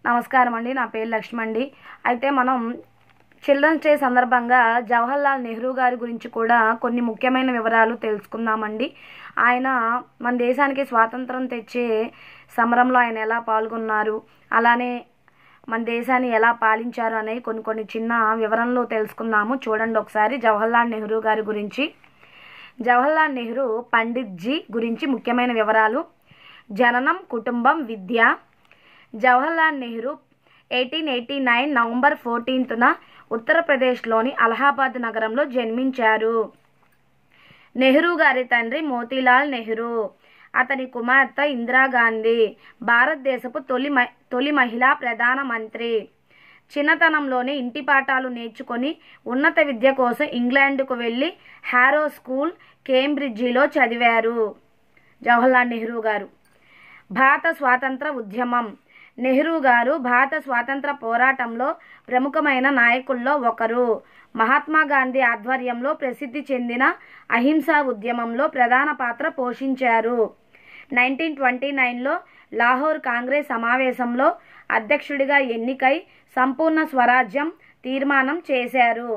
నమస్కారం అండి. నా పేరు లక్ష్మి అండి. అయితే మనం చిల్డ్రన్స్ డే సందర్భంగా జవహర్లాల్ నెహ్రూ గారి గురించి కూడా కొన్ని ముఖ్యమైన వివరాలు తెలుసుకుందామండి. ఆయన మన దేశానికి స్వాతంత్రం తెచ్చే సమరంలో ఆయన ఎలా పాల్గొన్నారు, అలానే మన దేశాన్ని ఎలా పాలించారు అనే కొన్ని చిన్న వివరణలు తెలుసుకుందాము. చూడండి ఒకసారి జవహర్లాల్ నెహ్రూ గారి గురించి. జవహర్లాల్ నెహ్రూ పండిత్ జీ గురించి ముఖ్యమైన వివరాలు. జననం, కుటుంబం, విద్య. జవహర్లాల్ నెహ్రూ 1889 నవంబర్ 14న ఉత్తరప్రదేశ్లోని అలహాబాద్ నగరంలో జన్మించారు. నెహ్రూ గారి తండ్రి మోతీలాల్ నెహ్రూ, అతని కుమార్తె ఇందిరాగాంధీ భారతదేశపు తొలి మహిళా ప్రధానమంత్రి. చిన్నతనంలోనే ఇంటి పాఠాలు నేర్చుకొని ఉన్నత విద్య కోసం ఇంగ్లాండ్కు వెళ్ళి హారో స్కూల్, కేంబ్రిడ్జిలో చదివారు. జవహర్లాల్ నెహ్రూ గారు. భారత స్వాతంత్ర ఉద్యమం. నెహ్రూ గారు భారత స్వాతంత్ర పోరాటంలో ప్రముఖమైన నాయకుల్లో ఒకరు. మహాత్మా గాంధీ ఆధ్వర్యంలో ప్రసిద్ధి చెందిన అహింసా ఉద్యమంలో ప్రధాన పాత్ర పోషించారు. 1929లో లాహోర్ కాంగ్రెస్ సమావేశంలో అధ్యక్షుడిగా ఎన్నికై సంపూర్ణ స్వరాజ్యం తీర్మానం చేశారు.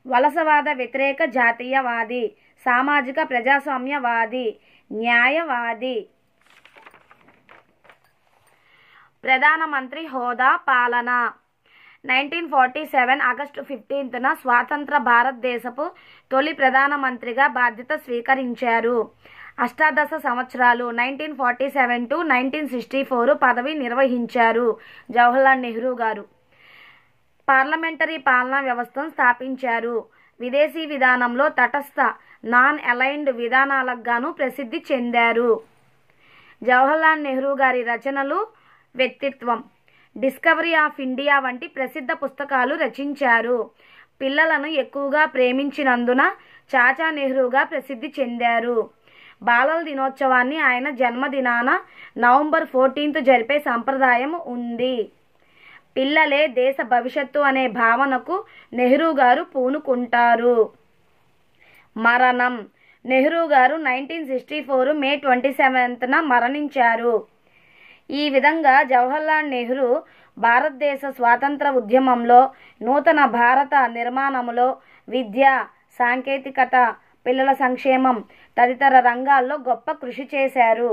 వలసవాద వ్యతిరేక జాతీయవాది, సామాజిక ప్రజాస్వామ్యవాది, న్యాయవాది. ప్రధానమంత్రి హోదా, పాలన. 1947 ఆగస్టు 15న స్వాతంత్ర భారతదేశపు తొలి ప్రధానమంత్రిగా బాధ్యత స్వీకరించారు. అష్టాదశ సంవత్సరాలు 1947 to 1964 పదవి నిర్వహించారు జవహర్లాల్ నెహ్రూ గారు. పార్లమెంటరీ పాలనా వ్యవస్థను స్థాపించారు. విదేశీ విధానంలో తటస్థ, నాన్ అలైన్డ్ విధానాలకు గాను ప్రసిద్ధి చెందారు. జవహర్లాల్ నెహ్రూ గారి రచనలు, వ్యక్తిత్వం. డిస్కవరీ ఆఫ్ ఇండియా వంటి ప్రసిద్ధ పుస్తకాలు రచించారు. పిల్లలను ఎక్కువగా ప్రేమించినందున చాచా నెహ్రూగా ప్రసిద్ధి చెందారు. బాలల దినోత్సవాన్ని ఆయన జన్మదినాన నవంబర్ 14th జరిపే సంప్రదాయం ఉంది. పిల్లలే దేశ భవిష్యత్తు అనే భావనకు నెహ్రూ గారు పూనుకుంటారు. మరణం. నెహ్రూ గారు 1964 మే 27న మరణించారు. ఈ విధంగా జవహర్లాల్ నెహ్రూ భారతదేశ స్వాతంత్ర ఉద్యమంలో, నూతన భారత నిర్మాణంలో, విద్య, సాంకేతికత, పిల్లల సంక్షేమం తదితర రంగాల్లో గొప్ప కృషి చేశారు.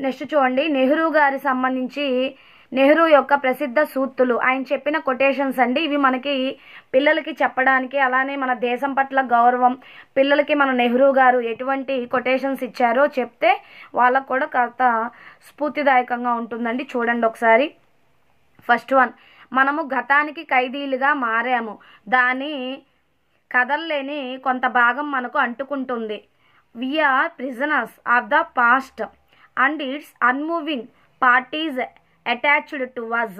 నెక్స్ట్ చూడండి, నెహ్రూ గారి సంబంధించి నెహ్రూ యొక్క ప్రసిద్ధ సూక్తులు, ఆయన చెప్పిన కొటేషన్స్ అండి. ఇవి మనకి పిల్లలకి చెప్పడానికి, అలానే మన దేశం పట్ల గౌరవం, పిల్లలకి మన నెహ్రూ గారు ఎటువంటి కొటేషన్స్ ఇచ్చారో చెప్తే వాళ్ళకు కూడా కాస్త స్ఫూర్తిదాయకంగా ఉంటుందండి. చూడండి ఒకసారి. ఫస్ట్ వన్, మనము గతానికి ఖైదీలుగా మారాము, దాని కదల్లేని కొంత భాగం మనకు అంటుకుంటుంది. We are prisoners of the past and its unmoving parties attached to us.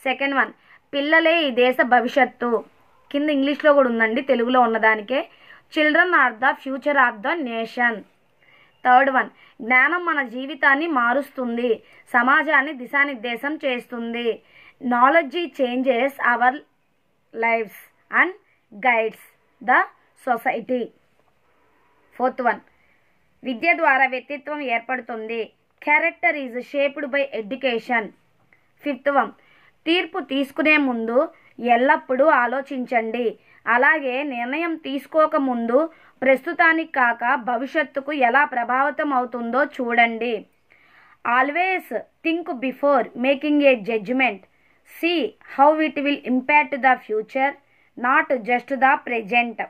Second one, పిల్లలే ఈ దేశ భవిష్యత్తు. కింద ఇంగ్లీష్లో కూడా ఉందండి, తెలుగులో ఉన్నదానికే. Children are the future of the nation. Third one, జ్ఞానం మన జీవితాన్ని మారుస్తుంది, సమాజాన్ని దిశానిర్దేశం చేస్తుంది. Knowledge changes our lives and guides the society. Fourth one, విద్య ద్వారా వ్యక్తిత్వం ఏర్పడుతుంది. Character is shaped by education. Fifth one, తీర్పు తీసుకునే ముందు ఎల్లప్పుడూ ఆలోచించండి, అలాగే నిర్ణయం తీసుకోకముందు ప్రస్తుతానికి కాక భవిష్యత్తుకు ఎలా ప్రభావితం అవుతుందో చూడండి. Always think before making a judgment, see how it will impact the future, not just the present.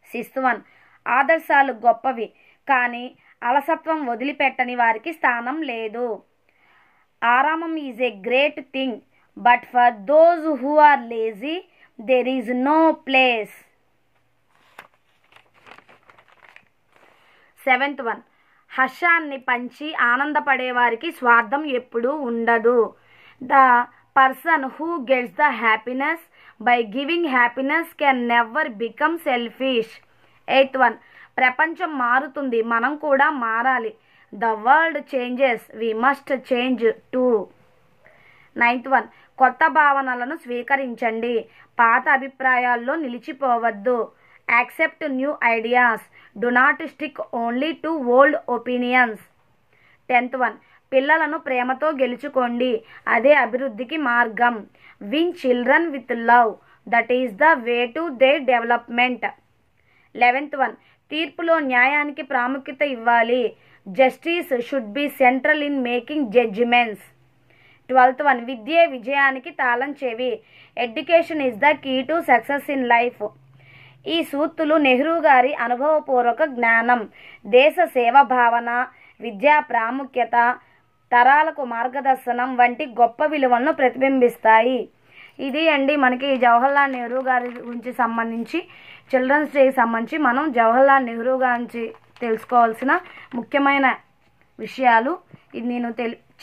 Sixth one, ఆదర్శాలు గొప్పవి, కానీ అలసత్వం వదిలిపెట్టని వారికి స్థానం లేదు. ఆరామం is a great thing, but for those who are lazy there is no place. Seventh one, హర్షాన్ని పంచి ఆనందపడే వారికి స్వార్థం ఎప్పుడూ ఉండదు. The person who gets the happiness by giving happiness can never become selfish. Eighth one, ప్రపంచం మారుతుంది, మనం కూడా మారాలి. The world changes, we must change too. Ninth one, కొత్త భావనలను స్వీకరించండి, పాత అభిప్రాయాల్లో నిలిచిపోవద్దు. Accept new ideas, do not stick only to old opinions. 10th one, పిల్లలను ప్రేమతో గెలుచుకోండి, అదే అభివృద్ధికి మార్గం. Win children with love, that is the way to their development. 11th one, తీర్పులో న్యాయానికి ప్రాముఖ్యత ఇవ్వాలి. Justice should be central in making judgments. 12th one, విద్యే విజయానికి తాళం చెవి. Education is the key to success in life. ఈ సూక్తులు నెహ్రూ గారి అనుభవపూర్వక జ్ఞానం, దేశ సేవ భావన, విద్యా ప్రాముఖ్యత, తరాలకు మార్గదర్శనం వంటి గొప్ప విలువలను ప్రతిబింబిస్తాయి. ఇది అండి మనకి జవహర్లాల్ నెహ్రూ గారి గురించి సంబంధించి, చిల్డ్రన్స్ డేకి సంబంధించి మనం జవహర్లాల్ నెహ్రూ గురించి తెలుసుకోవాల్సిన ముఖ్యమైన విషయాలు ఇది నేను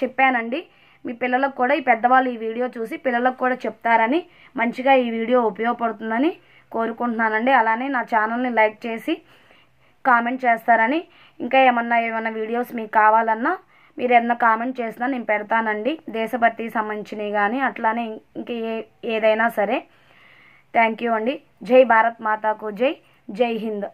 చెప్పానండి. మీ పిల్లలకు కూడా, ఈ పెద్దవాళ్ళు ఈ వీడియో చూసి పిల్లలకు కూడా చెప్తారని, మంచిగా ఈ వీడియో ఉపయోగపడుతుందని కోరుకుంటున్నానండి. అలానే నా ఛానల్ని లైక్ చేసి కామెంట్ చేస్తారని, ఇంకా ఏమన్నా వీడియోస్ మీకు కావాలన్నా మీరు ఏదైనా కామెంట్ చేసినా నేను పెడతానండి, దేశభక్తికి సంబంధించినవి కానీ అట్లానే ఇంక ఏదైనా సరే. థ్యాంక్ యూ అండి. జై భారత్ మాతాకు జై. జై హింద్.